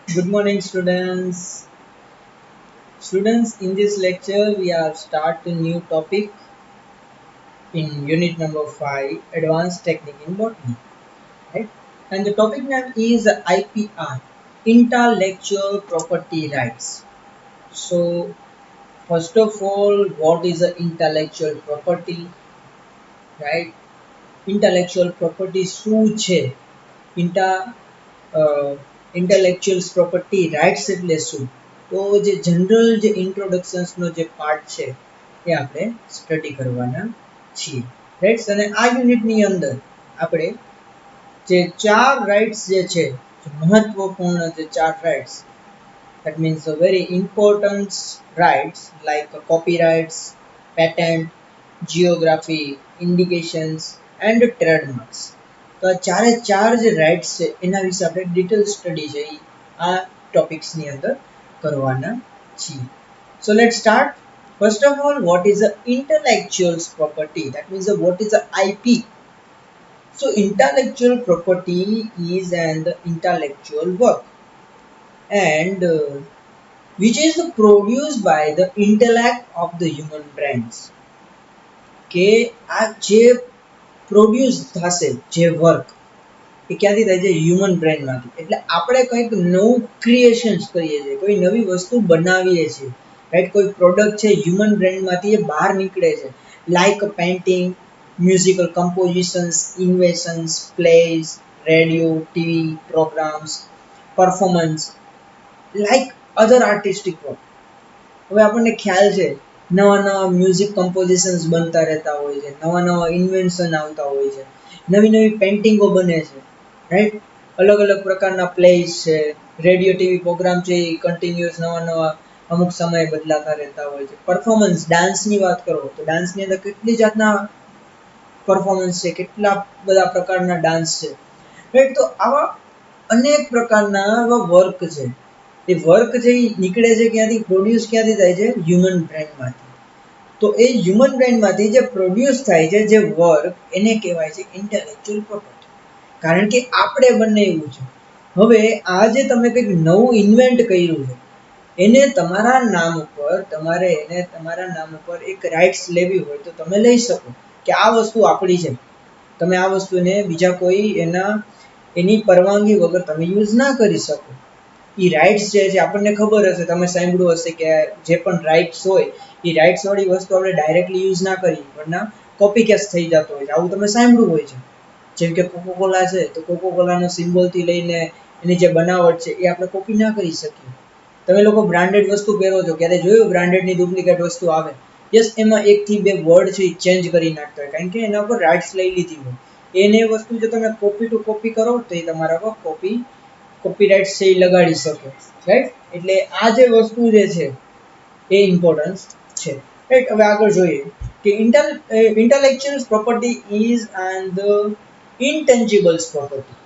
Good morning, students. Students, in this lecture, we have start a new topic in unit number 5, Advanced Technique in Botany, right? And the topic name is IPR, Intellectual Property Rights. So, first of all, what is a intellectual property, right? Intellectual property શું છે? ઇન્ટા ઇન્ટેલેક્ચ્યુઅલ્સ property rights એટલે શું? તો જે general જે ઇન્ટ્રોડક્શન્સનો જે part છે એ આપણે સ્ટડી કરવાના છીએ, રાઇટ્સ. અને આ યુનિટની અંદર આપણે જે ચાર રાઇટ્સ જે છે, મહત્વપૂર્ણ જે ચાર rights, that means the very important rights like copyrights, patent, geography, indications and trademarks. તો આ ચારે ચાર જે રાઇટ્સ છે એના વિશે આપણે ડિટેલ સ્ટડી છે આ ટોપિક્સની અંદર કરવાના છીએ. So let's start. First of all, what is the intellectual property? That means what is the IP? So intellectual property is an intellectual work and which is produced by the intellect of the human brains. કે આ જે produce થશે જે work એ ક્યાંથી થાય છે? Human બ્રેનમાંથી. એટલે આપણે કંઈક નવું ક્રિએશન્સ કરીએ છીએ, કોઈ નવી વસ્તુ બનાવીએ છીએ, રાઈટ. કોઈ પ્રોડક્ટ છે હ્યુમન બ્રેનમાંથી એ બહાર નીકળે છે, like painting, musical compositions, inventions, plays, radio, TV programmes, performance, like other artistic work. હવે આપણને ખ્યાલ છે નવા નવા મ્યુઝિક કમ્પોઝિશન્સ બનતા રહેતા હોય છે, નવા નવા ઇન્વેન્શન આવતા હોય છે, નવી નવી પેઇન્ટિંગો બને છે, રાઈટ. અલગ અલગ પ્રકારના પ્લેસ છે, રેડિયો ટીવી પ્રોગ્રામ છે, એ કન્ટિન્યુઅસ નવા નવા અમુક સમયે બદલાતા રહેતા હોય છે. પરફોર્મન્સ, ડાન્સની વાત કરો તો ડાન્સની અંદર કેટલી જાતના પરફોર્મન્સ છે, કેટલા બધા પ્રકારના ડાન્સ છે, રાઈટ. તો આવા અનેક પ્રકારના આવા વર્ક છે. એ વર્ક જે નીકળે છે ક્યાંથી? પ્રોડ્યુસ ક્યાંથી થાય છે? હ્યુમન બ્રેનમાંથી. તો એ હ્યુમન બ્રેનમાંથી જે પ્રોડ્યુસ થાય છે જે વર્ક, એને કહેવાય છે ઇન્ટેલેક્ચ્યુઅલ પ્રોપર્ટી. કારણ કે આપણે બનાવ્યું છે. હવે આ જે તમે કંઈક નવું ઇન્વેન્ટ કર્યું છે એને તમારા નામ ઉપર, તમારે એને તમારા નામ ઉપર એક રાઇટ્સ લેવી હોય તો તમે લઈ શકો કે આ વસ્તુ આપણી છે. તમે આ વસ્તુને બીજા કોઈ એની પરવાનગી વગર તમે યુઝ ના કરી શકો. એ રાઇટ્સ જે છે આપણને ખબર હશે, તમે સાંભળ્યું હશે કે જે પણ રાઇટ્સ હોય એ રાઇટ્સ વાળી વસ્તુ આપણે ડાયરેક્ટલી યુઝ ના કરીએ, વરના કોપી કેસ થઈ જતો હોય છે. આવું તમે સાંભળ્યું હોય છે. જેમ કે કોકોકોલા છે તો કોકોકોલાનો સિમ્બોલથી લઈને એની જે બનાવટ છે એ આપણે કોપી ના કરી શકીએ. તમે લોકો બ્રાન્ડેડ વસ્તુ પહેરો છો, ક્યારે જોયું બ્રાન્ડેડની ડુપ્લિકેટ વસ્તુ આવે? યસ, એમાં એકથી બે વર્ડ છે એ ચેન્જ કરી નાખતા હોય, કારણ કે એના ઉપર રાઇટ્સ લઈ લીધી હોય. એને વસ્તુ જો તમે કોપી ટુ કોપી કરો તો એ તમારા પર કોપીરાઇટ છે એ લગાડી શકે, રાઈટ. એટલે આ જે વસ્તુ જે છે એ ઇમ્પોર્ટન્સ છે, રાઈટ. હવે આગળ જોઈએ કે intellectual property is and intangibles property.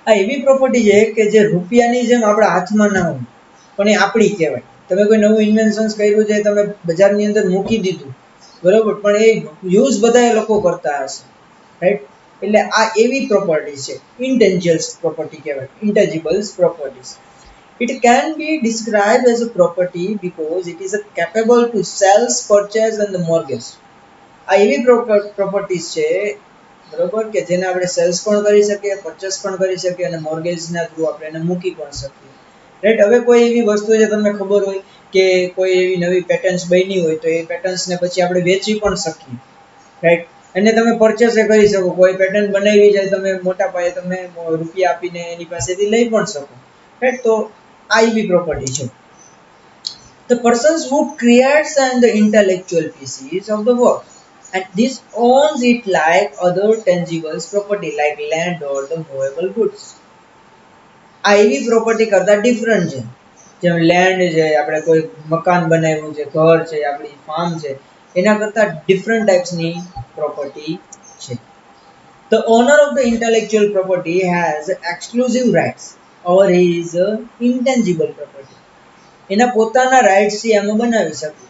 આ એવી પ્રોપર્ટી છે કે જે રૂપિયાની જેમ આપણા હાથમાં ના હોય પણ એ આપણી કહેવાય. તમે કોઈ નવું ઇન્વેન્શન્સ કર્યું છે, તમે બજારની અંદર મૂકી દીધું, બરોબર, પણ એ યુઝ બધા લોકો કરતા હશે, રાઈટ. એટલે આ એવી પ્રોપર્ટી છે, ઇન્ટેન્જિબલ્સ પ્રોપર્ટી કહેવાય, ઇન્ટેન્જિબલ્સ properties. It can be described as a property because it is capable to sell, purchase and mortgage. આ એવી પ્રોપર્ટીઝ છે, બરોબર, કે જેને આપણે સેલ્સ પણ કરી શકીએ, પરચેસ પણ કરી શકીએ અને મોર્ગેજના થ્રુ આપણે એને મૂકી પણ શકીએ, રાઈટ. હવે કોઈ એવી વસ્તુ છે તમને ખબર હોય કે કોઈ એવી નવી પેટર્ન્સ બની હોય તો એ પેટર્ન્સને પછી આપણે વેચી પણ શકીએ, રાઈટ. એને તમે પરચેસ કરી શકો. કોઈ પેટર્ન બનાવી જાય તમે મોટા પાયે તમે રૂપિયા આપીને એની પાસેથી લઈ પણ શકો, રાઈટ. તો આ એવી પ્રોપર્ટી છે. The persons who creates and the intellectual pieces of the work, and this owns it like other tangible property like land or the movable goods. આ એવી પ્રોપર્ટી કરતા ડિફરન્ટ છે. જેમ લેન્ડ છે, આપણે કોઈ મકાન બનાવ્યું છે, ઘર છે, આપણી ફાર્મ છે, એના કરતા ડિફરન્ટ ટાઈપ્સની પ્રોપર્ટી છે. The owner of the intellectual property has exclusive rights over his intangible property. એના પોતાના રાઇટ્સથી આમાં બનાવી શકે.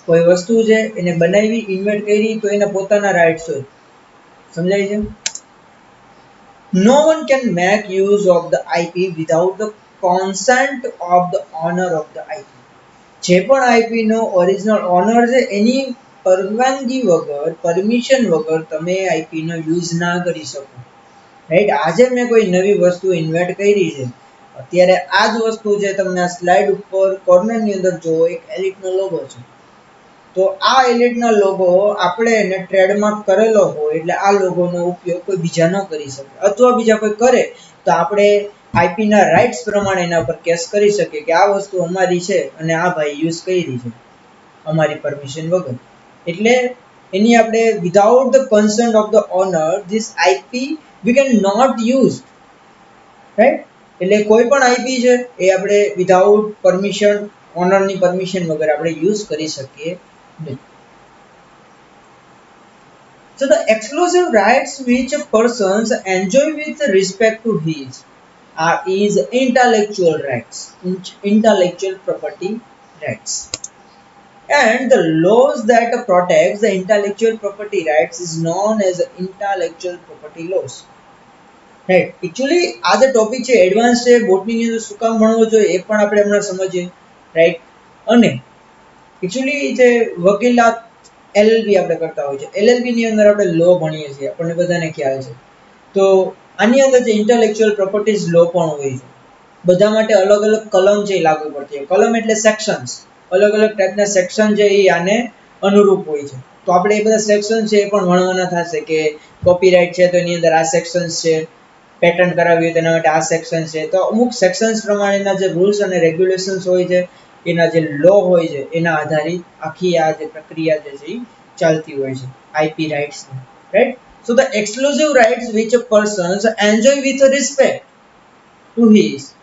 કોઈ વસ્તુ છે એને બનાવી, ઇન્વેન્ટ કરી તો એના પોતાના રાઇટ્સ હોય. સમજાય છે? No one can make use of the IP without the consent of the owner of the IP. જે પણ આઈપી નો ઓરિજિનલ ઓનર છે એની પરવાનગી વગર, પરમિશન વગર તમે આઈપી નો યુઝ ના કરી શકો. રાઈટ, આજે મેં કોઈ નવી વસ્તુ ઇન્વેન્ટ કરી છે, અત્યારે આ જ વસ્તુ છે તમને આ સ્લાઇડ ઉપર કોર્નરની અંદર જોવો, એક એલિટનો લોગો છે. તો આ એલિટના લોગો આપણે એને ટ્રેડમાર્ક કરેલો હોય એટલે આ લોગોનો ઉપયોગ કોઈ બીજા ન કરી શકે, અથવા બીજા કોઈ કરે તો આપણે આઈપી ના રાઇટ્સ પ્રમાણે એના પર કેસ કરી શકીએ કે આ વસ્તુ અમારી છે અને આ ભાઈ યુઝ કરી છે અમારી પરમિશન વગર. એટલે એની આપણે without the consent of the owner this IP we can not use. Right, એટલે કોઈ પણ આઈપી છે એ આપણે વિધાઉટ પરમિશન, ઓનરની પરમિશન વગર આપણે યુઝ કરી શકીએ નહીં. So the exclusive rights which a person enjoy with respect to his is intellectual rights, intellectual property rights. And the laws that protect the intellectual property rights is known as intellectual property laws. Right, actually આ જે topic છે advance છે, બોટનીની અંદર શું કામ ભણવો જોઈએ એ પણ આપણે હમણાં સમજીએ. રાઈટ, અને એકચ્યુઅલી જે વકીલાત એલએલબી આપણે કરતા હોય છે, એલએલબી ની અંદર આપણે લો ભણીએ છીએ, આપણને બધાને ખ્યાલ છે. તો આની અંદર જે ઇન્ટેલેક્ચ્યુઅલ પ્રોપર્ટીઝ લો પણ હોય છે, બધા માટે અલગ અલગ કલમ છે લાગુ પડતી હોય. કલમ એટલે સેક્શન્સ, અલગ અલગ ટાઈપના સેક્શન છે એ આને અનુરૂપ હોય છે. તો આપણે એ બધા સેક્શન છે એ પણ ભણવાના થશે કે કોપીરાઇટ છે તો એની અંદર આ સેક્શન્સ છે, પેટન્ટ કરાવી હોય તેના માટે આ સેક્શન છે. તો અમુક સેક્શન્સ પ્રમાણેના જે રૂલ્સ અને રેગ્યુલેશન્સ હોય છે, એના જે લો હોય છે એના આધારિત આખી આ જે પ્રક્રિયા જે છે એ ચાલતી હોય છે IP rights. Right, so the exclusive rights which a person enjoy with respect to his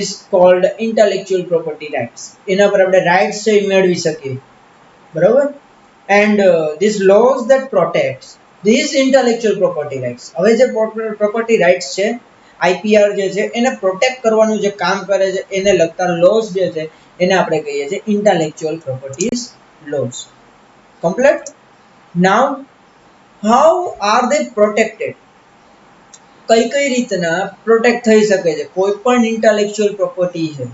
is called intellectual property rights. એના પર આપણે રાઇટ્સ છે એ મેળવી શકીએ, બરાબર. and these laws that protects these intellectual property rights, હવે જે પ્રોપર્ટી રાઇટ્સ છે આઈપીઆર જે છે એને પ્રોટેક્ટ કરવાનું જે કામ કરે છે એને લગતા લોસ જે છે એને આપણે કહીએ છીએ intellectual properties loss. Complete. Now how are they protected, કઈ કઈ રીતના પ્રોટેક્ટ થઈ શકે છે કોઈ પણ ઇન્ટેલેક્ચ્યુઅલ પ્રોપર્ટી છે,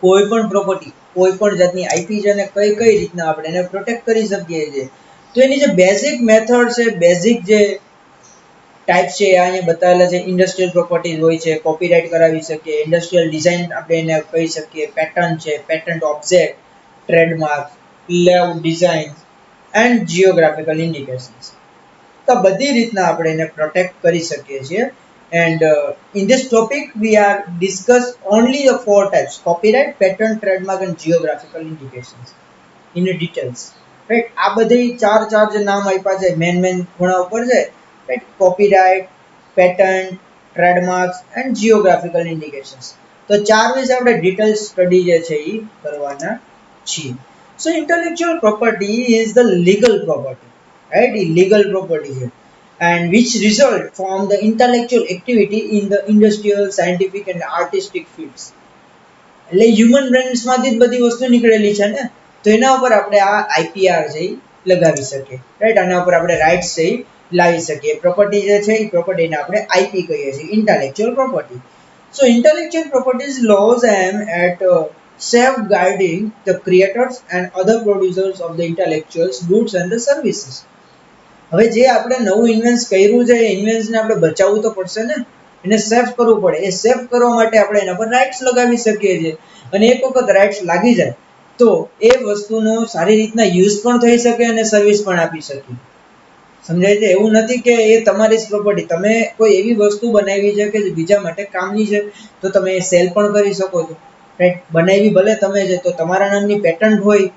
કોઈ પણ પ્રોપર્ટી, કોઈ પણ જાતની આઈપી છે અને કઈ કઈ રીતના આપણે એને પ્રોટેક્ટ કરી શકીએ છીએ. તો એની જે બેઝિક મેથડ છે, બેઝિક જે ટાઈપ છે અહીંયા બતાવેલા છે. ઇન્ડસ્ટ્રીયલ પ્રોપર્ટીઝ હોય છે, કોપીરાઇટ કરાવી શકીએ, ઇન્ડસ્ટ્રીયલ ડિઝાઇન આપણે એને કહી શકીએ, પેટર્ન છે, patent object, trademark, layout design and geographical indications. તો બધી રીતના આપણે એને પ્રોટેક્ટ કરી શકીએ છીએ. And in this topic we are discuss only the four types: copyright, patent, trademark and geographical indications in details. Right, આ બધી ચાર જે નામ આપ્યા છે મેન ખૂણા ઉપર છે. Right, copyright, patent, trademarks and geographical indications. તો ચાર વિશે આપણે ડિટેલ સ્ટડી જે છે એ કરવાના છીએ. So intellectual property is the legal property. Right, એ લીગલ પ્રોપર્ટી છે and which result from the intellectual activity in the industrial, scientific and artistic fields. એટલે હ્યુમન બ્રેન્સ માંથી જ બધી વસ્તુ નીકળેલી છે ને, તો એના ઉપર આપણે આ આઈપીઆર છે લગાવી શકીએ. રાઈટ, આના ઉપર આપણે રાઇટ્સ છે લાવી શકીએ. પ્રોપર્ટી જે છે એ પ્રોપર્ટીને આપણે આઈપી કહીએ છીએ, intellectual property. So intellectual properties laws aim at safeguarding the creators and other producers of the intellectuals goods and the services. હવે જે આપણે નવું ઇન્વેન્સ કર્યું છે એ ઇન્વેન્સને આપણે બચાવવું તો પડશે ને, એને સેફ કરવું પડે. એ સેફ કરવા માટે આપણે એના પર રાઇટ્સ લગાવી શકીએ છીએ. અને એક વખત રાઇટ્સ લાગી જાય તો એ વસ્તુનો સારી રીતના યુઝ પણ થઈ શકે અને સર્વિસ પણ આપી શકીએ. સમજાય છે? એવું નથી કે એ તમારી જ પ્રોપર્ટી, તમે કોઈ એવી વસ્તુ બનાવી છે કે જે બીજા માટે કામની છે તો તમે એ સેલ પણ કરી શકો છો. રાઈટ, બનાવી ભલે તમે છે તો તમારા નામની પેટન્ટ હોય,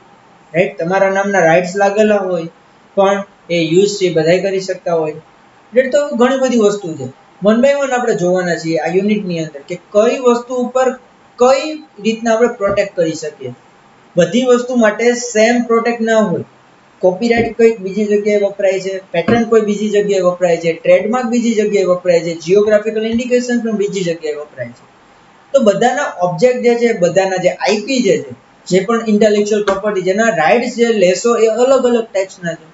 રાઈટ, તમારા નામના રાઇટ્સ લાગેલા હોય, પણ એ યુઝ છે બધાય કરી શકતા હોય. એટલે તો ઘણી બધી વસ્તુ છે. વન બાય વન આપણે જોવાના છીએ આ યુનિટની અંદર કે કઈ વસ્તુ ઉપર કઈ રીતના આપણે પ્રોટેક્ટ કરી શકીએ. બધી વસ્તુ માટે સેમ પ્રોટેક્ટ ના હોય. કોપીરાઇટ કોઈક બીજી જગ્યાએ વપરાય છે, પેટર્ન કોઈ બીજી જગ્યાએ વપરાય છે, ટ્રેડમાર્ક બીજી જગ્યાએ વપરાય છે, જીઓગ્રાફિકલ ઇન્ડિકેશન પણ બીજી જગ્યાએ વપરાય છે. તો બધાના ઓબ્જેક્ટ જે છે, બધાના જે આઈપી જે છે, જે પણ ઇન્ટેલેક્ચ્યુઅલ પ્રોપર્ટી જેના રાઇટ્સ જે લેશો એ અલગ અલગ ટાઈપ્સના છે,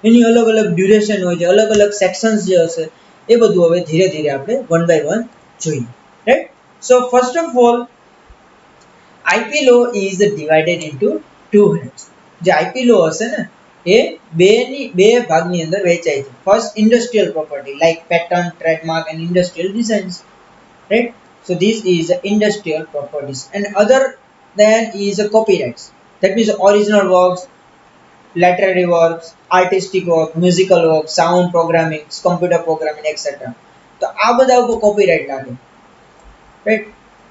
એની અલગ અલગ ડ્યુરેશન હોય છે, અલગ અલગ સેક્શન્સ જે હશે એ બધું હવે ધીરે ધીરે આપણે વન બાય વન જોઈએ. Right, So first of all, IP law is divided into two heads. જે IP law હશે ને એ બે ભાગની અંદર વહેંચાય છે. First industrial property like patent, trademark and industrial designs, right? So this is industrial properties, and other than is copyrights, that means original works, literary works, artistic work, musical work, sound programming, computer programming, etc. તો આ બધા ઉપર copyright લાગે, right?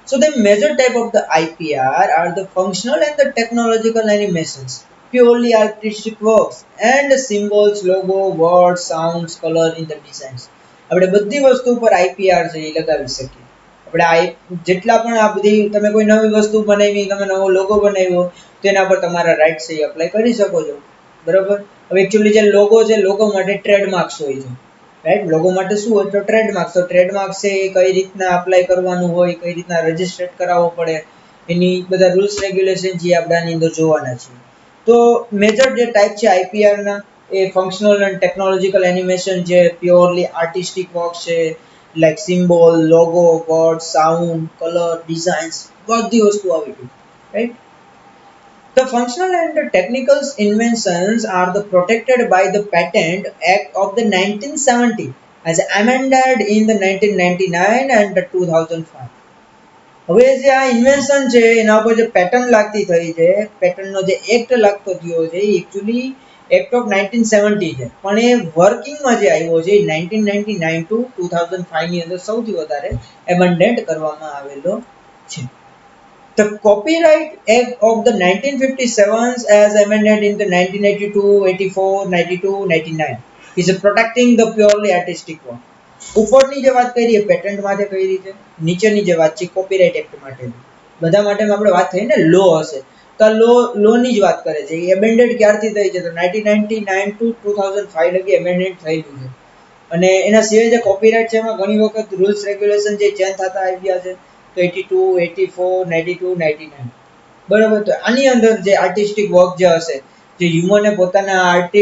So the major type of the IPR are the functional and the technological animations, purely artistic works, and symbols, logo, words, sounds, color in the designs. આપણે બધી વસ્તુ પર IPR છે એ લગાવી શકીએ. આપણે જેટલા પણ આ બધી તમે કોઈ નવી વસ્તુ બનાવી, તમે નવો લોગો બનાવ્યો તો એના પર તમારા રાઇટ્સ છે એ અપ્લાય કરી શકો છો, બરાબર. હવે એકચ્યુઅલી જે લોગો છે, લોગો માટે ટ્રેડમાર્ક્સ હોય છે, રાઈટ. લોગો માટે શું હોય તો ટ્રેડમાર્ક છે એ કઈ રીતના અપ્લાય કરવાનું હોય, કઈ રીતના રજિસ્ટ્રેટ કરાવવો પડે, એની બધા રૂલ્સ રેગ્યુલેશન જે આપણે આની અંદર જોવાના છે. તો મેજર જે ટાઈપ છે આઈપીઆર ના એ ફંક્શનલ એન્ડ ટેકનોલોજીકલ એનિમેશન છે, પ્યોરલી આર્ટિસ્ટિક વર્ક છે, like symbol, logo, word, sound, colour, designs, બધી વસ્તુ આવી ગઈ, right. The functional and the technical inventions are the protected by the Patent Act of the 1970 as amended in the 1999 and the 2005. હવે જે આ invention છે એના ઉપર જે પેટર્ન લાગતી થઈ છે, પેટર્નનો જે એક્ટ લાગતો થયો છે એ એકચ્યુઅલી એક્ટ ઓફ 1970 છે, પણ એ વર્કિંગમાં જે આવ્યો છે એ 1999 ટુ 2005 ની અંદર સૌથી વધારે એમેન્ડમેન્ટ કરવામાં આવેલો છે. The Copyright Act of the 1957 as amended in the 1982, 84, 92, 99 is protecting the purely artistic work. ઉપરની જે વાત કરી એ પેટન્ટ માટે કરી છે, નીચેની જે વાત છે કોપીરાઇટ એક્ટ માટે. બધા માટે આપણે વાત થઈ ને લો હશે તો લો ની જ વાત કરે છે. એમેન્ડેડ ક્યારથી થઈ છે તો 1999 ટુ 2005 લગી એમેન્ડમેન્ટ થયેલું છે. અને એના સિવાય જે કોપીરાઇટ છે એમાં ઘણી વખત રૂલ્સ રેગ્યુલેશન જે ચેન્જ થતા આવ્યા છે, તો 82, 84, 92, 99, બરાબર. તો આની અંદર જે આર્ટિસ્ટિક વર્ક જે હશે, જે હ્યુમને પોતાના આર્ટ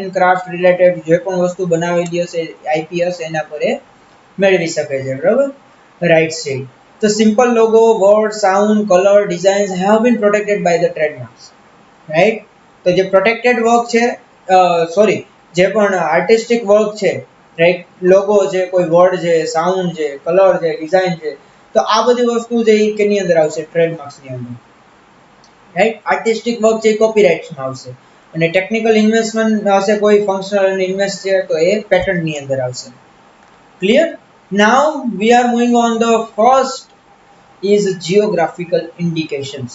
એન્ડ ક્રાફ્ટ રિલેટેડ જે પણ વસ્તુ બનાવેલી હશે, આઈપી હશે એના પર એ મેળવી શકે છે, બરાબર. રાઇટ છે. તો simple logo, word, sound, colour, designs have been protected by the trademarks, right. તો જે પ્રોટેક્ટેડ વર્ક છે, સોરી, જે પણ આર્ટિસ્ટિક વર્ક છે, રાઈટ, લોગો છે, કોઈ વર્ડ છે, સાઉન્ડ છે, કલર છે, ડિઝાઇન છે, તો આ બધી વસ્તુ છે એ કેની અંદર આવશે ટ્રેડમાર્ક્સ ની અંદર, રાઈટ. આર્ટિસ્ટિક વર્ક છે કોપીરાઇટ્સ માં આવશે, અને ટેકનિકલ ઇન્વેસ્ટમેન્ટ હશે કોઈ ફંક્શનલ અને ઇન્વેસ્ટ છે તો એ પેટર્ન ની અંદર આવશે. Clear. Now we are moving on the first is geographical indications,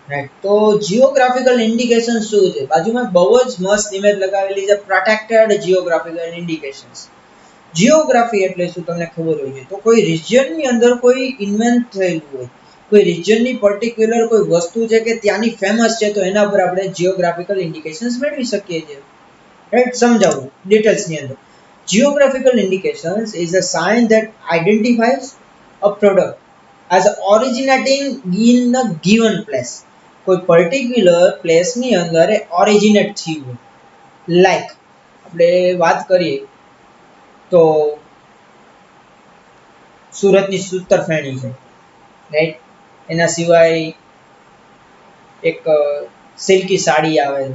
right. તો જીઓગ્રાફિકલ ઇન્ડિકેશન શું છે? બાજુમાં બહુ જ મસ્ત ઇમેજ લગાવેલી છે, પ્રોટેક્ટેડ જીઓગ્રાફિકલ ઇન્ડિકેશન્સ. જીઓગ્રાફી એટલે શું તમને ખબર હોય છે તો કોઈ રિજિયનની અંદર કોઈ ઇન્વેન્ટ થયેલું હોય, કોઈ રિજિયનની પર્ટિક્યુલર કોઈ વસ્તુ છે કે ત્યાંની ફેમસ છે, તો એના પર આપણે જીઓગ્રાફિકલ ઇન્ડિકેશન્સ મેળવી શકીએ છીએ, રાઈટ. સમજાવું ડિટેલ્સની અંદર. Geographical indications is a sign that identifies a product as originating in a given place. કોઈ પર્ટિક્યુલર પ્લેસની અંદર એ ઓરિજિનેટ થયું હોય, લાઈક આપણે વાત કરીએ તો સુરતની સૂતરફેણી છે, રાઈટ. એના સિવાય એક સિલ્કી સાડી આવે છે,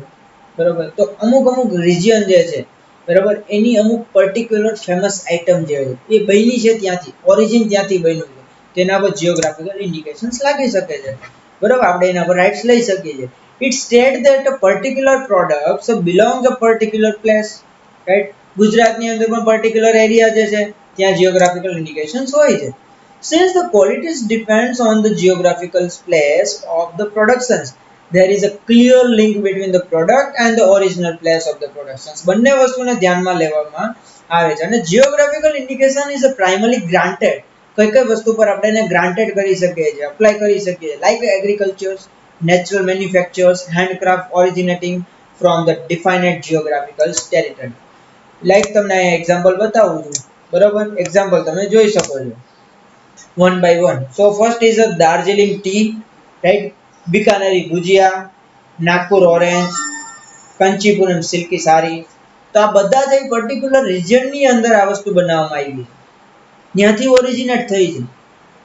બરોબર. તો અમુક રિજિયન જે છે, બરાબર, એની અમુક પર્ટિક્યુલર ફેમસ આઇટમ જે હોય એ બની છે ત્યાંથી, ઓરિજિન ત્યાંથી બન્યું છે, તેના પર જીઓગ્રાફિકલ ઇન્ડિકેશન્સ લાગી શકે છે, બરાબર. આપણે એના પર રાઇટ્સ લઈ શકીએ છીએ. It state that a particular product belongs a particular place, right. ગુજરાતની અંદર પણ પર્ટિક્યુલર એરિયા જે છે ત્યાં જીઓગ્રાફિકલ ઇન્ડિકેશન્સ હોય છે. Since the qualities depends on the geographical place of the productions, there is a clear link between the product and the original place of the productions. બંને વસ્તુને ધ્યાનમાં લેવામાં આવે છે. અને geographical indication is a primarily granted, કઈ વસ્તુ પર આપણે એને ગ્રાન્ટેડ કરી શકીએ છીએ, અપ્લાય કરી શકીએ છીએ, like agriculture, natural manufactures, handicraft originating from the defined geographical territory. Like તમને એક્ઝામ્પલ બતાવું છું, બરોબર. એક્ઝામ્પલ તમે જોઈ શકો છો one by one. So first is a Darjeeling tea, right? Bikaneri Gujia, Nagpur orange, Kanchipuram silky sari. તો આ બધા જ પર્ટિક્યુલર રિજિયનની અંદર આ વસ્તુ બનાવવામાં આવી છે, ત્યાંથી ઓરિજિનેટ થઈ છે.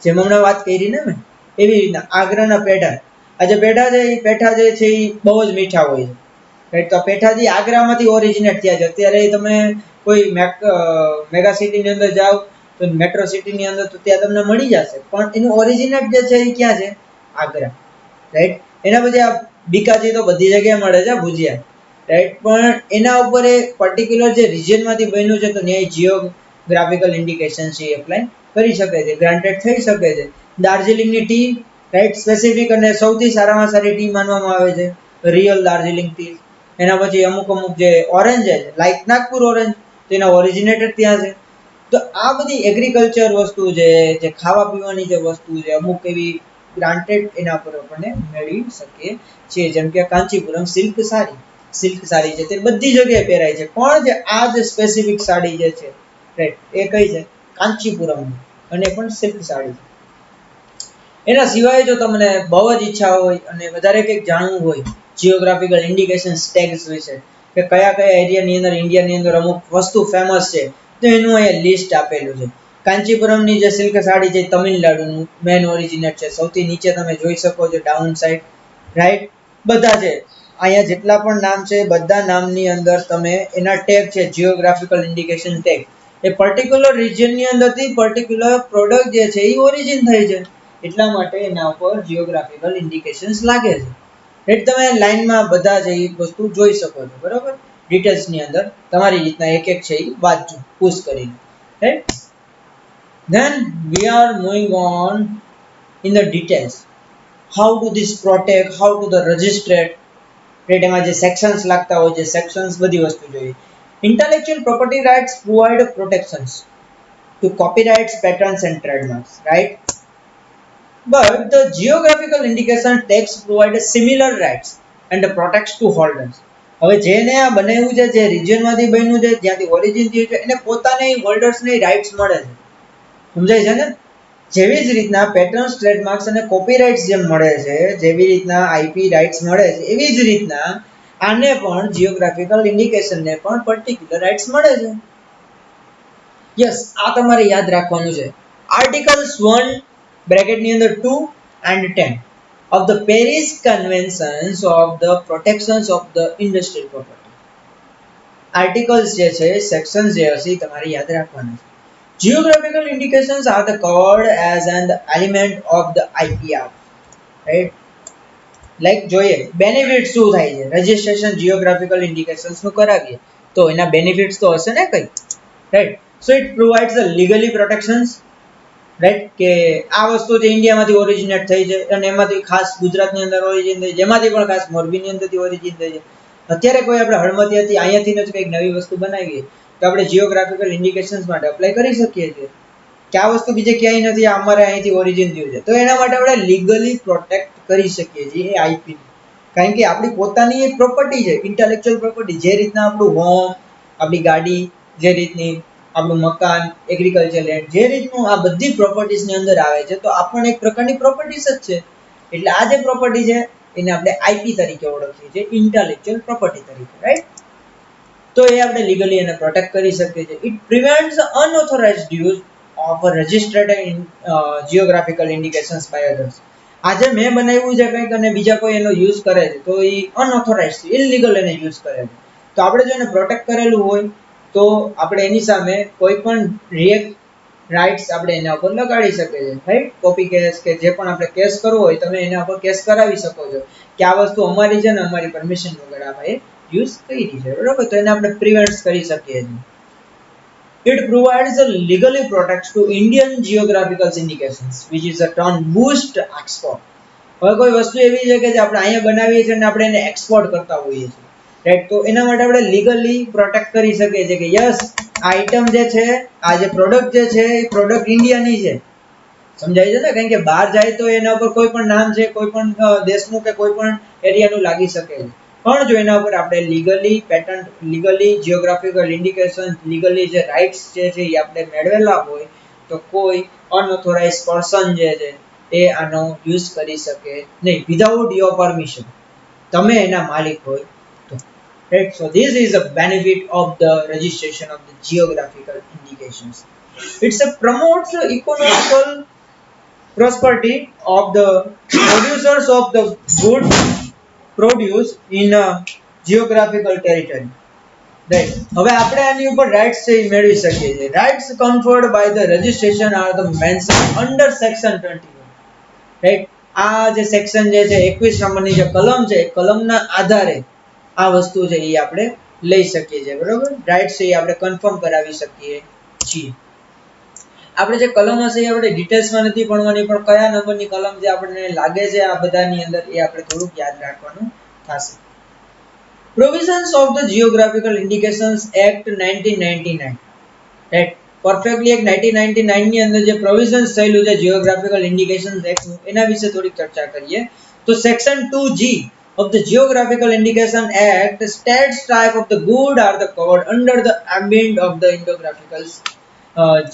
જેમ હમણાં વાત કરી ને મેં એવી રીતના આગ્રાના પેઠા, આજે પેઠા છે એ પેઠા જે છે એ બહુ જ મીઠા હોય છે, રાઈટ. તો પેઠાજી આગ્રામાંથી ઓરિજિનેટ થયા છે. અત્યારે તમે કોઈ મેગા સિટીની અંદર જાઓ તો મેટ્રો સિટીની અંદર તો ત્યાં તમને મળી જશે, પણ એનું ઓરિજિનેટ જે છે એ ક્યાં છે? આગ્રા, રાઈટ. એના પછી આ બીકાજી તો બધી જગ્યાએ મળે છે ભુજિયા, રાઈટ. પણ એના ઉપર એ પર્ટિક્યુલર જે રિજનમાંથી બન્યું છે તો ત્યાં જીઓગ્રાફિકલ ઇન્ડિકેશન છે એ એપ્લાય કરી શકે છે, ગ્રાન્ટેડ થઈ શકે છે. દાર્જિલિંગની ટી, રાઈટ, સ્પેસિફિક અને સૌથી સારામાં સારી ટી માનવામાં આવે છે રિયલ દાર્જિલિંગ ટી. એના પછી અમુક અમુક જે ઓરેન્જ છે લાઈક નાગપુર ઓરેન્જ, તેના ઓરિજિનેટેડ ત્યાં છે. તો આ બધી એગ્રીકલ્ચર વસ્તુ છે, જે ખાવા પીવાની જે વસ્તુ છે, અમુક એવી ગ્રાન્ટેડ એના પર આપણને મેળવી શકીએ છીએ. જેમ કે કાંચીપુરમ સિલ્ક સાડી, સિલ્ક સાડી છે તે બધી જગ્યાએ પહેરાય છે, પણ જે આ જે સ્પેસિફિક સાડી જે છે, રાઈટ, એ કઈ છે? કાંચીપુરમ, અને પણ સિલ્ક સાડી છે. એના સિવાય જો તમને બહુ જ ઈચ્છા હોય અને વધારે કંઈક જાણવું હોય જીઓગ્રાફિકલ ઇન્ડિકેશન ટેગ્સ વિશે, કે કયા કયા એરિયાની અંદર ઇન્ડિયાની અંદર અમુક વસ્તુ ફેમસ છે, તો એનું અહીંયા લિસ્ટ આપેલું છે. કાંચીપુરમની જે સિલ્ક સાડી છે તમિલનાડુનું મેન ઓરિજિનેટ છે. સૌથી નીચે તમે જોઈ શકો છો ડાઉન સાઈડ, રાઈટ. બધા છે અહીંયા જેટલા પણ નામ છે બધા નામની અંદર તમે એના ટેગ છે જીઓગ્રાફિકલ ઇન્ડિકેશન ટેગ, એ પર્ટિક્યુલર રિજનની અંદરથી પર્ટિક્યુલર પ્રોડક્ટ જે છે એ ઓરિજિન થઈ છે, એટલા માટે એના ઉપર જીઓગ્રાફિકલ ઇન્ડિકેશન્સ લાગે છે. રાઈટ. તમે લાઈનમાં બધા જ એ વસ્તુ જોઈ શકો છો, બરોબર. ડિટેલ્સની અંદર તમારી રીતના એક એક છે એ વાંચજો પુશ કરીને, right. Then we are moving on in the details. How to this protect, how to the register, right? એમાં જે સેક્શન્સ લાગતા હોય છે, સેક્શન્સ બધી વસ્તુ જોઈએ. Intellectual property rights provide protections to copyrights, patents and trademarks, right? But the geographical indication tags provide similar rights and protects to holders. હવે જેને આ બનાવ્યું છે, જે રિજનમાંથી બન્યું છે, જ્યાંથી ઓરિજિન થયું છે, એને પોતાને હોલ્ડર્સને રાઇટ્સ મળે છે, સમજાય છે ને? જેવી જ રીતના પેટર્ન્સ, ટ્રેડમાર્ક્સ અને કોપીરાઇટ્સ જેમ મળે છે, જેવી રીતના આઈપી રાઇટ્સ મળે છે, એવી જ રીતના આને પણ જીઓગ્રાફિકલ ઇન્ડિકેશનને પણ પર્ટિક્યુલર રાઇટ્સ મળે છે. યસ, આ તમારે યાદ રાખવાનું છે. આર્ટિકલ્સ 1 બ્રેકેટની અંદર 2 and 10 of the Paris Conventions of the Protections of the Industrial Property. Articles જે છે, સેક્શન્સ જે હશે તમારે યાદ રાખવાના છે. Geographical indications are the covered as an element of the IPR, right? Like જોઈએ બેનિફિટ શું થાય છે રજિસ્ટ્રેશન જીઓગ્રાફિકલ ઇન્ડિકેશન્સ નું કરાવીએ તો એના બેનિફિટ્સ તો હશે ને કઈ, right. So it provides the legally protections, right, કે આ વસ્તુ જે ઇન્ડિયામાંથી ઓરિજિનેટ થઈ છે અને એમાંથી ખાસ ગુજરાતની અંદર ઓરિજિન થઈ, જેમાંથી પણ ખાસ મોરબીની અંદરથી ઓરિજિન થઈ છે. અત્યારે કોઈ આપણે હળમતિયાથી અહીંયાથી જ કંઈક નવી વસ્તુ બનાવીએ તો આપણે જીઓગ્રાફિકલ ઇન્ડિકેશન્સ માટે અપ્લાય કરી શકીએ છીએ કે આ વસ્તુ બીજે ક્યાંય નથી, અમારે અહીંથી ઓરિજિન થયું છે, તો એના માટે આપણે લીગલી પ્રોટેક્ટ કરી શકીએ છીએ એ આઈપી, કારણ કે આપણી પોતાની એક પ્રોપર્ટી છે, ઇન્ટેલેક્ચ્યુઅલ પ્રોપર્ટી. જે રીતના આપણું હોમ, આપણી ગાડી, જે રીતની આપણું મકાન, એગ્રીકલ્ચર લેન્ડ, જે રીતનું આ બધી પ્રોપર્ટીઝની અંદર આવે છે, તો આ પણ એક પ્રકારની પ્રોપર્ટીઝ જ છે. એટલે આ જે પ્રોપર્ટી છે એને આપણે આઈપી તરીકે ઓળખીએ છીએ, ઇન્ટેલેક્ચ્યુઅલ પ્રોપર્ટી તરીકે, રાઈટ. તો એ આપણે લીગલી એને પ્રોટેક્ટ કરી શકીએ છીએ. It prevents unauthorised use of registered geographical indications by others. આજે મેં બનાવ્યું છે કંઈક અને બીજા કોઈ એનો યુઝ કરે છે તો એ અનઓથોરાઇઝ્ડ, ઇલીગલ એને યુઝ કરે છે. તો આપણે જો એને પ્રોટેક્ટ કરેલું હોય તો આપણે એની સામે કોઈ પણ રાઇટ્સ આપણે એના ઉપર લગાડી શકીએ છીએ, રાઈટ. કોપી કેસ કે જે પણ આપણે કેસ કરવો હોય તમે એના ઉપર કેસ કરાવી શકો છો કે આ વસ્તુ અમારી છે ને અમારી પરમિશન વગર આપણે યુઝ કરી છે, બરોબર. તો એને આપણે પ્રિવેન્ટ કરી શકીએ છીએ. It provides a legally protects to Indian geographical indications, which is a term boost export. હવે કોઈ વસ્તુ એવી છે કે જે આપણે અહીંયા બનાવીએ છીએ અને આપણે એને એક્સપોર્ટ કરતા હોઈએ છીએ, રાઈટ. તો એના માટે આપણે લીગલી પ્રોટેક્ટ કરી શકીએ છીએ કે યસ, આ આઈટમ જે છે, આ જે પ્રોડક્ટ જે છે એ પ્રોડક્ટ ઇન્ડિયાની છે, સમજાય છે ને? કારણ કે બહાર જાય તો એના ઉપર કોઈ પણ નામ છે, કોઈ પણ દેશનું કે કોઈ પણ એરિયાનું લાગી શકે છે, પણ જો એના ઉપર આપણે legally patent, legally geographical indication, legally જે રાઇટ્સ જે છે એ આપણે મેળવેલા હોય તો કોઈ અનઓથોરાઇઝ પર્સન જે છે એ આનો યુઝ કરી શકે નહીં વિધાઉટ યોર પરમિશન, તમે એના માલિક હોય તો, right. So this is a benefit of the registration of the geographical indications. It's a promotes economical prosperity of the producers of the good produce in a geographical territory. Right. હવે આપણે આની ઉપર rights છે એ મેળવી શકીએ છીએ. Rights conferred by the registration are the mentioned under section 21. Right. આ જે સેક્શન જે છે 21 નંબરની જે કલમ છે એ કલમના આધારે આ વસ્તુ છે એ આપણે લઈ શકીએ છીએ. બરોબર. રાઇટ્સ છે એ આપણે કન્ફર્મ કરાવી શકીએ છીએ. આપણે જે કલમ હશે એ આપણે ડિટેલ્સમાં નથી ભણવાની, પણ કયા નંબરની કલમ જે આપણને લાગે છે આ બધાની અંદર એ આપણે થોડુંક યાદ રાખવાનું થશે. Provisions of the Geographical Indications Act 1999. Right. Perfectly એક 1999 ની અંદર જે પ્રોવિઝન્સ થયેલું છે જીઓગ્રાફિકલ ઇન્ડિકેશન્સ એક્ટ નું, એના વિશે થોડીક ચર્ચા કરીએ. તો section 2G of the Geographical Indication Act states type of the good are the covered under the ambit of the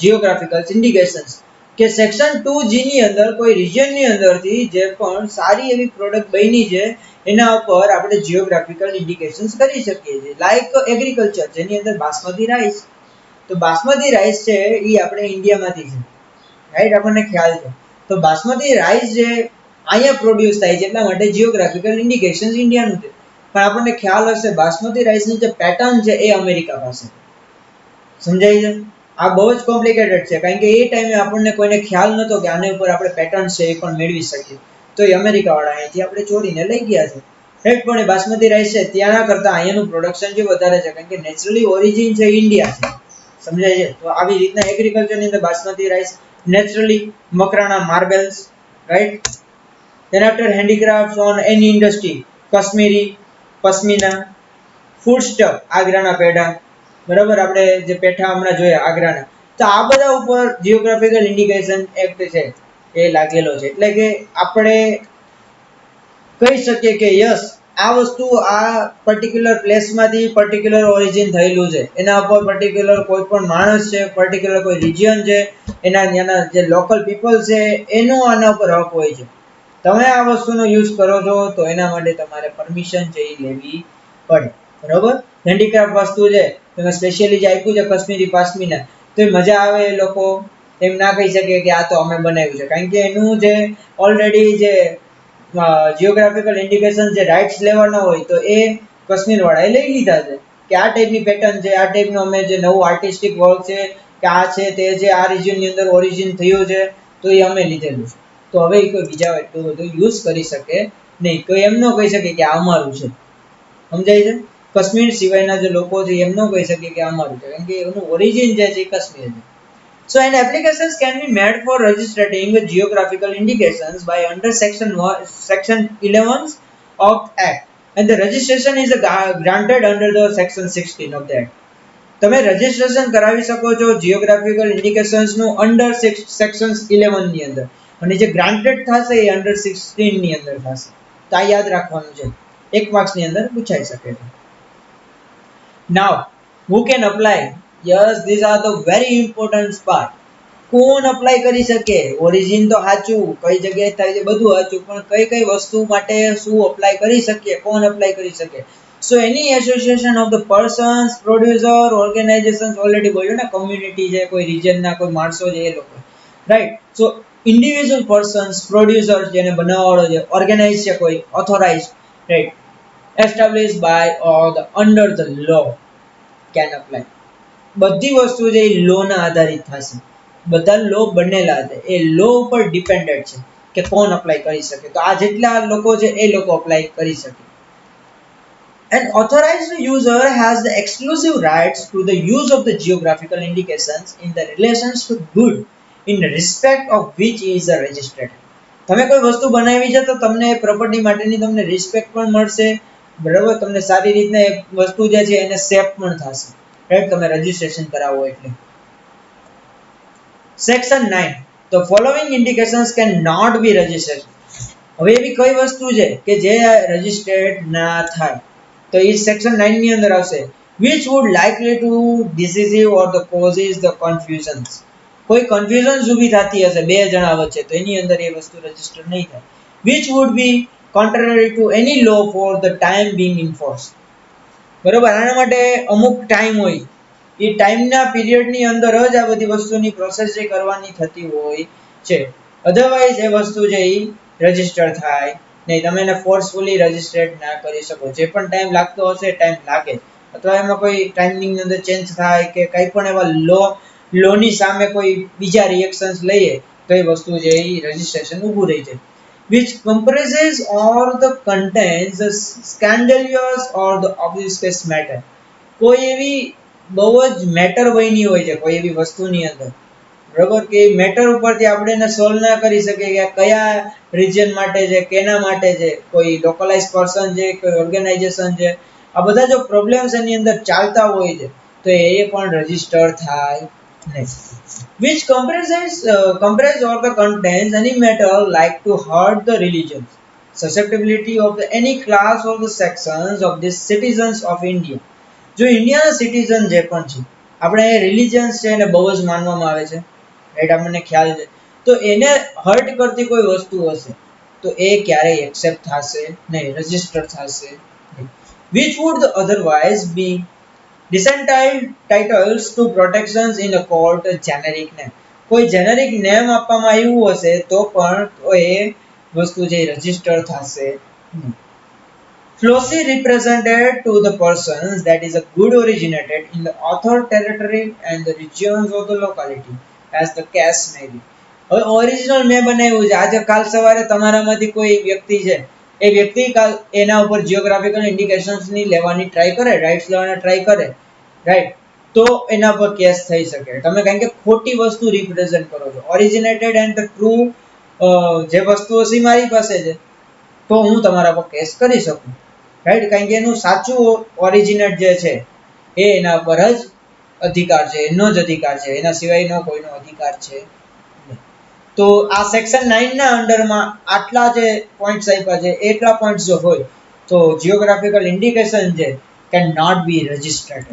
geographical indications. કે સેક્શન 2G ની અંદર કોઈ રિજિયન ની અંદરથી જે પણ સારી એવી પ્રોડક્ટ બની છે એના ઉપર આપણે જીઓગ્રાફિકલ ઇન્ડિકેશન્સ કરી શકીએ છીએ. લાઈક એગ્રીકલ્ચર, જેની અંદર બાસમતી રાઈસ, તો બાસમતી રાઈસ છે એ આપણે ઇન્ડિયામાંથી છે, રાઈટ, આપણને ખ્યાલ છે. તો બાસમતી રાઈસ જે અહીંયા પ્રોડ્યુસ થાય છે એટલા માટે જીઓગ્રાફિકલ ઇન્ડિકેશન્સ ઇન્ડિયાનું છે. પણ આપણને ખ્યાલ હશે બાસમતી રાઈસની જે પેટર્ન છે એ અમેરિકા પાસે. સમજાય છે? આ બહુ જ કોમ્પ્લિકેટેડ છે, કારણ કે એ ટાઈમે આપણને કોઈને ખ્યાલ નહોતો કે આની ઉપર આપણે પેટર્ન છે એ પણ મેળવી શકીએ. તો એ અમેરિકા વાળા અહીંથી આપણે ચોરીને લઈ ગયા છે. રાઈટ. પણ એ બાસમતી રાઈસ છે ત્યાંના કરતા અહીંયાનું પ્રોડક્શન જે વધારે છે, કારણ કે નેચરલી ઓરિજિન છે ઇન્ડિયા છે. સમજાય છે? તો આવી રીતના એગ્રીકલ્ચરની અંદર basmati rice, naturally Makrana marbles, right. then after handicrafts on any industry, Kashmiri pashmina, food stuff, આગ્રાના પેઢા, બરાબર, આપણે જે પેઠા હમણાં જોયા આગ્રાના, તો આ બધા ઉપર જીઓગ્રાફિકલ ઇન્ડિકેશન એક્ટ છે એ લાગેલો છે. એટલે કે આપણે કહી શકીએ કે યસ, આ વસ્તુ આ પર્ટિક્યુલર પ્લેસમાંથી પર્ટિક્યુલર ઓરિજિન થયેલું છે, એના ઉપર પર્ટિક્યુલર કોઈ પણ માણસ છે, પર્ટિક્યુલર કોઈ રિજિયન છે, એના જે લોકલ પીપલ છે એનો આના ઉપર હક હોય છે. તમે આ વસ્તુનો યુઝ કરો છો તો એના માટે તમારે પરમિશન છે એ લેવી પડે. બરોબર. હેન્ડીક્રાફ્ટ વસ્તુ છે, તમે સ્પેશિયલી જે આપ્યું છે કાશ્મીરી પાશ્મીના, તો એ મજા આવે, એ લોકો એમ ના કહી શકે કે આ તો અમે બનાવ્યું છે, કારણ કે એનું જે ઓલરેડી જે જીઓગ્રાફિકલ ઇન્ડિકેશન જે રાઇટ્સ લેવાના હોય તો એ કાશ્મીર વાળાએ લઈ લીધા છે કે આ ટાઈપની પેટર્ન છે, આ ટાઈપનું અમે જે નવું આર્ટિસ્ટિક વર્ક છે કે આ છે તે છે, આ રિજિયનની અંદર ઓરિજિન થયું છે, તો એ અમે લીધેલું છે. તો હવે કોઈ બીજા એટલું બધું યુઝ કરી શકે નહીં. કોઈ એમ ન કહી શકે કે આ અમારું છે. સમજાય છે? કાશ્મીર સિવાયના જે લોકો છે એમ ન કહી શકે કે આ અમારું છે, કારણ કે એનું ઓરિજિન જે છે એ કાશ્મીર છે. So an applications can be made for registering geographical indications by under section 11 of Act, and the registration is granted under the section 16 of the Act. તમે રજીસ્ટ્રેશન કરાવી શકો છો જીઓગ્રાફિકલ ઇન્ડિકેશન્સ નું અંડર સેક્શન 11 ની અંદર, અને જે granted થશે એ અંડર 16 ની અંદર થશે. તો આ યાદ રાખવાનું છે, 1 માર્ક્સ ની અંદર પૂછાઈ શકે છે. Now who can apply? Yes, these are the very important part. કોણ અપ્લાય કરી શકે? ઓરિજિન તો સાચું, કઈ જગ્યાએ થાય છે બધું સાચું, પણ કઈ કઈ વસ્તુ માટે શું અપ્લાય કરી શકીએ, કોણ અપ્લાય કરી શકે? So any association of the persons, producer, organizations, already બોલ્યો ને, કમ્યુનિટી છે, કોઈ રિજન ના કોઈ માણસો છે એ લોકો, રાઈટ. સો ઇન્ડિવિજ્યુઅલ પર્સન્સ, પ્રોડ્યુસર જેને બનાવવાળો છે, ઓર્ગેનાઇઝ છે કોઈ, authorised, right, established by or the under the law can apply. બધી વસ્તુ છે એ લો ના આધારિત થશે. બધા લો બનેલા છે, એ લો ઉપર ડિપેન્ડન્ટ છે કે કોણ અપ્લાય કરી શકે. તો આ જેટલા લોકો છે એ લોકો અપ્લાય કરી શકે. An authorized user has the exclusive rights to the use of the geographical indications in the relations to good in respect of which is registered. તમે કોઈ વસ્તુ બનાવી છે તો તમને પ્રોપર્ટી માટેની તમને રિસ્પેક્ટ પણ મળશે, બરાબર, તમને સારી રીતના એ વસ્તુ જે છે એને સેફ પણ થશે, રાઈટ, તમે રજીસ્ટ્રેશન કરાવો એટલે. Section 9, the following indications can not be registered. હવે એવી કઈ વસ્તુ છે કે જે રજિસ્ટર્ડ ના થાય, તો એ સેક્શન 9 ની અંદર આવશે. which would likely to deceive or the causes the confusions. કોઈ કન્ફ્યુઝન ઊભી થતી હશે બે જણા વચ્ચે, તો એની અંદર એ વસ્તુ રજિસ્ટર નહીં થાય. which would be contrary to any law for the time being enforced. બરોબર. આના માટે અમુક ટાઈમ હોય, એ ટાઈમના પીરિયડની અંદર જ આ બધી વસ્તુની પ્રોસેસ જે કરવાની થતી હોય છે. અધરવાઇઝ એ વસ્તુ જે રજીસ્ટર થાય નહીં. તમે એને ફોર્સફુલી રજીસ્ટર્ડ ના કરી શકો. જે પણ ટાઈમ લાગતો હશે ટાઈમ લાગે, અથવા એમાં કોઈ ટાઈમિંગની અંદર ચેન્જ થાય કે કંઈ પણ એવા લોની સામે કોઈ બીજા રિએક્શન્સ લઈએ તો એ વસ્તુ જે રજીસ્ટ્રેશન ઊભું રહી જાય. which comprises or the contains the scandalous or the obvious matter. કોઈ એવી બહુ જ મેટર બની હોય છે કોઈ એવી વસ્તુની અંદર, બરોબર, કે મેટર ઉપરથી આપણે એને સોલ્વ ના કરી શકીએ કે કયા રીજન માટે છે, કેના માટે છે, કોઈ લોકલાઇઝ પર્સન છે, કોઈ ઓર્ગેનાઇઝેશન છે, આ બધા જો પ્રોબ્લેમ્સ એની અંદર ચાલતા હોય છે તો એ પણ રજીસ્ટર થાય નહીં. which comprise or the contains any matter like to hurt the religions, susceptibility of any class or the sections of the citizens of India. જો ઇન્ડિયાના સિટીઝન જે પણ છે, આપણે રિલિજન્સ છે એને બહુ જ માનવામાં આવે છે, રાઈટ, આપણને ખ્યાલ છે, તો એને હર્ટ કરતી કોઈ વસ્તુ હશે તો એ ક્યારેય એક્સેપ્ટ થશે નહીં, રજીસ્ટર થશે નહીં. which would otherwise be disentitled titles to protections in a court generic name. કોઈ જેનેરિક નેમ આપવામાં આવ્યું હશે તો પણ એ વસ્તુ જે રજીસ્ટર થશે નહીં. closely represented to the persons that is a good originated in the author territory and the regions of the locality as the case may be. હવે ઓરિજિનલ મેં બનાવ્યું છે, આજે કાલ સવારે તમારામાંથી કોઈ વ્યક્તિ છે, એ વ્યક્તિ કાલ એના ઉપર જીઓગ્રાફિકલ ઇન્ડિકેશન્સ ની લેવાની ટ્રાય કરે, રાઇટ્સ લેવાના ટ્રાય કરે, રાઈટ, તો એના પર કેસ થઈ શકે. તમે કારણ કે ખોટી વસ્તુ રિપ્રેઝન્ટ કરો છો. ઓરિજિનેટેડ એન્ડ ધ ટ્રુ જે વસ્તુઓ છે મારી પાસે છે તો હું તમારા પર કેસ કરી શકું, રાઈટ, કારણ કે એનું સાચું ઓરિજિનેટ જે છે એ એના પર જ અધિકાર છે, એનો જ અધિકાર છે, એના સિવાયનો કોઈનો અધિકાર છે. તો આ સેક્શન 9 ના અંડરમાં આટલા જે પોઈન્ટ્સ આપ્યા છે એટલા પોઈન્ટ્સ જો હોય તો જીઓગ્રાફિકલ ઇન્ડિકેશન છે can not be registered.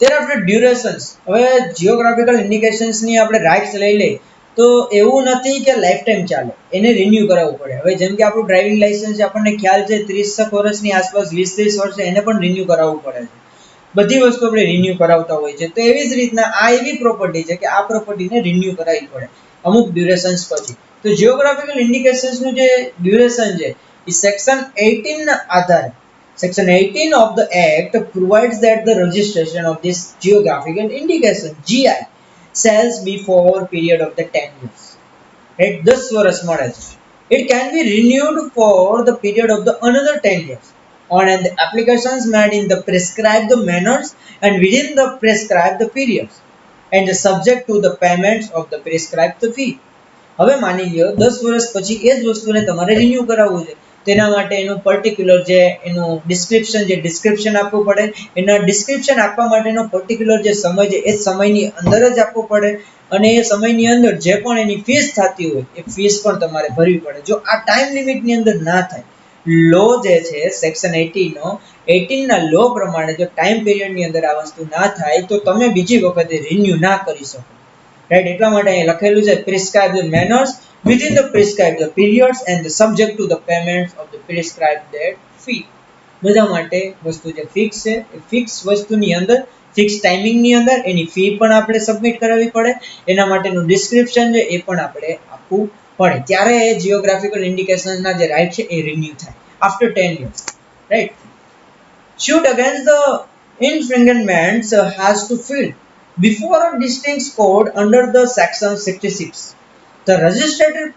thereafter durations. હવે જીઓગ્રાફિકલ ઇન્ડિકેશન્સ ની આપણે રાઇટ્સ લઈ લઈએ તો એવું નથી કે લાઈફ ટાઈમ ચાલે, એને રિન્યુ કરાવવું પડે. હવે જેમ કે આપણું ડ્રાઇવિંગ લાઇસન્સ આપણને ખ્યાલ છે 30 વર્ષની આસપાસ, 20-30 વર્ષે એને પણ રિન્યુ કરાવવું પડે છે. બધી વસ્તુ આપણે રિન્યુ કરાવતા હોય છે. તો એવી જ રીતના આ એવી પ્રોપર્ટી છે કે આ પ્રોપર્ટીને રિન્યુ કરાવવી પડે અમુક ડ્યુરેશન્સ પછી. તો જીઓગ્રાફિકલ ઇન્ડિકેશન્સનું જે ડ્યુરેશન છે એ સેક્શન 18 ના આધારે, Section 18 of the Act provides that the registration of this geographical indication (GI) sells before period of the 10 years. Right? 10 વર્ષ મળે છે. It can be renewed for the period of the another 10 years on the applications made in the prescribed manners and within the prescribed periods and subject to the payments of the prescribed fee. હવે માની લ્યો 10 વર્ષ પછી એ જ વસ્તુને તમારે renew કરાવવું છે, તેના માટે એનું પર્ટિક્યુલર જે એનું ડિસ્ક્રિપ્શન આપવું પડે. એના ડિસ્ક્રિપ્શન આપવા માટેનો પર્ટિક્યુલર જે સમય છે એ સમયની અંદર જ આપવો પડે, અને એ સમયની અંદર જે પણ એની ફીસ થતી હોય એ ફીસ પણ તમારે ભરવી પડે. જો આ ટાઈમ લિમિટની અંદર ના થાય, લો જે છે સેક્શન 18 ના લો પ્રમાણે જો ટાઈમ પિરિયડની અંદર આ વસ્તુ ના થાય તો તમે બીજી વખતે રિન્યુ ના કરી શકો, રાઈટ. એટલા માટે અહીં લખેલું છે prescribe the manners within the prescribed the periods and the subject to the payments of the prescribed that fee. બધા માટે વસ્તુ જે ફિક્સ છે એ ફિક્સ વસ્તુની અંદર, ફિક્સ ટાઈમિંગની અંદર એની ફી પણ આપણે સબમિટ કરાવવી પડે, એના માટેનું ડિસ્ક્રિપ્શન છે એ પણ આપણે આપવું પડે, ત્યારે એ જીઓગ્રાફિકલ ઇન્ડિકેશનના જે રાઇટ છે એ રિન્યુ થાય after 10 years, right. suit against the infringements has to fill before a distinct code under the section 66. The registered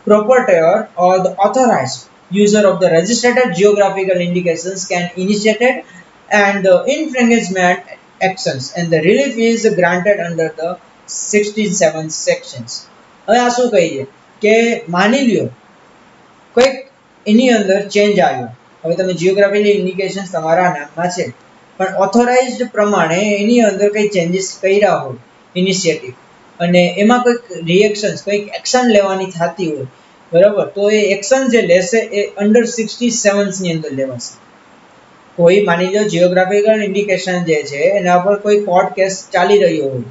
proprietor or the authorized user of the registered geographical indications can initiate and the infringement actions and the relief is granted under the 67 sections. હવે આ શું કહી છે કે માની લ્યો કોઈક એની અંદર ચેન્જ આવ્યો. હવે તમે જીઓગ્રાફિકલ ઇન્ડિકેશન્સ તમારા નામમાં છે પણ ઓથોરાઇઝ્ડ પ્રમાણે એની અંદર કંઈ ચેન્જીસ કર્યા હોય ઇનિશિયેટિવ, અને એમાં કોઈક રિએક્શન્સ, કોઈક એક્શન લેવાની થતી હોય, બરાબર, તો એ એક્શન જે લેશે એ અંડર 67 ની અંદર લેવાશે. કોઈ માની લો જીઓગ્રાફિકલ ઇન્ડિકેશન જે છે એના પર કોઈ કોર્ટ કેસ ચાલી રહ્યો હોય,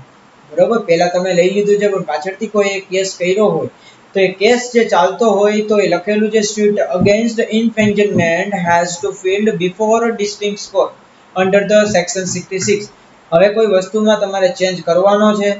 બરાબર, પહેલા તમે લઈ લીધું છે પણ પાછળથી કોઈ એક કેસ કર્યો હોય, તો એ કેસ જે ચાલતો હોય તો એ લખેલું છે suit against infringement has to filed before a distinct court under the section 66. હવે કોઈ વસ્તુમાં તમારે ચેન્જ કરવાનો છે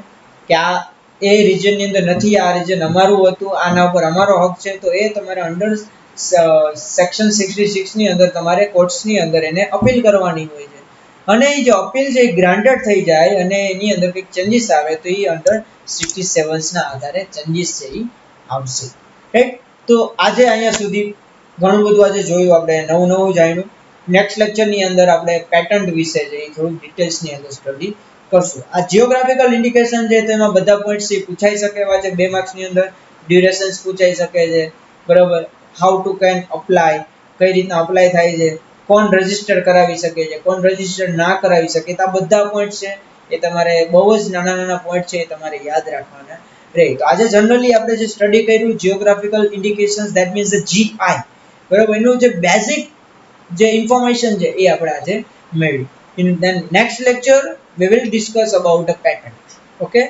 કે આ એ રિજનની અંદર નથી, આ રિજન અમારું હતું, આના ઉપર અમારો હક છે, તો એ તમારે અંડર સેક્શન 66 ની અંદર તમારે કોર્ટ્સની અંદર એને અપીલ કરવાની હોય છે. અને એ જે અપીલ છે એ ગ્રાન્ટેડ થઈ જાય અને એની અંદર કંઈક ચેન્જીસ આવે તો એ અંડર 67 ના આધારે ચેન્જીસ છે એ આવશે. રાઈટ. તો આજે અહીંયા સુધી ઘણું બધું આજે જોયું, આપણે નવું નવું જાણ્યું. નેક્સ્ટ લેક્ચરની અંદર આપણે પેટન્ટ વિશે છે એ થોડું ડિટેલ્સની અંદર સ્ટડી કરશું. આ જીઓગ્રાફિકલ ઇન્ડિકેશન છે તેમાં બધા પોઈન્ટ્સ પૂછાઈ શકે એવા છે 2 માર્ક્સની અંદર. ડ્યુરેશન્સ પૂછાઈ શકે છે, બરોબર. હાઉ ટુ કેન અપ્લાય, કઈ રીતના અપ્લાય થાય છે, કોણ રજીસ્ટર કરાવી શકે છે, કોણ રજીસ્ટર ના કરાવી શકે, તો આ બધા પોઈન્ટ છે એ તમારે બહુ જ નાના નાના પોઈન્ટ છે એ તમારે યાદ રાખવાના રહે. તો આજે જનરલી આપણે જે સ્ટડી કર્યું geographical indications, that means the GI, બરોબર, એનું જે બેઝિક જે ઇન્ફોર્મેશન છે એ આપણે આજે મેળવી. In the next lecture we will discuss about the patent. Okay.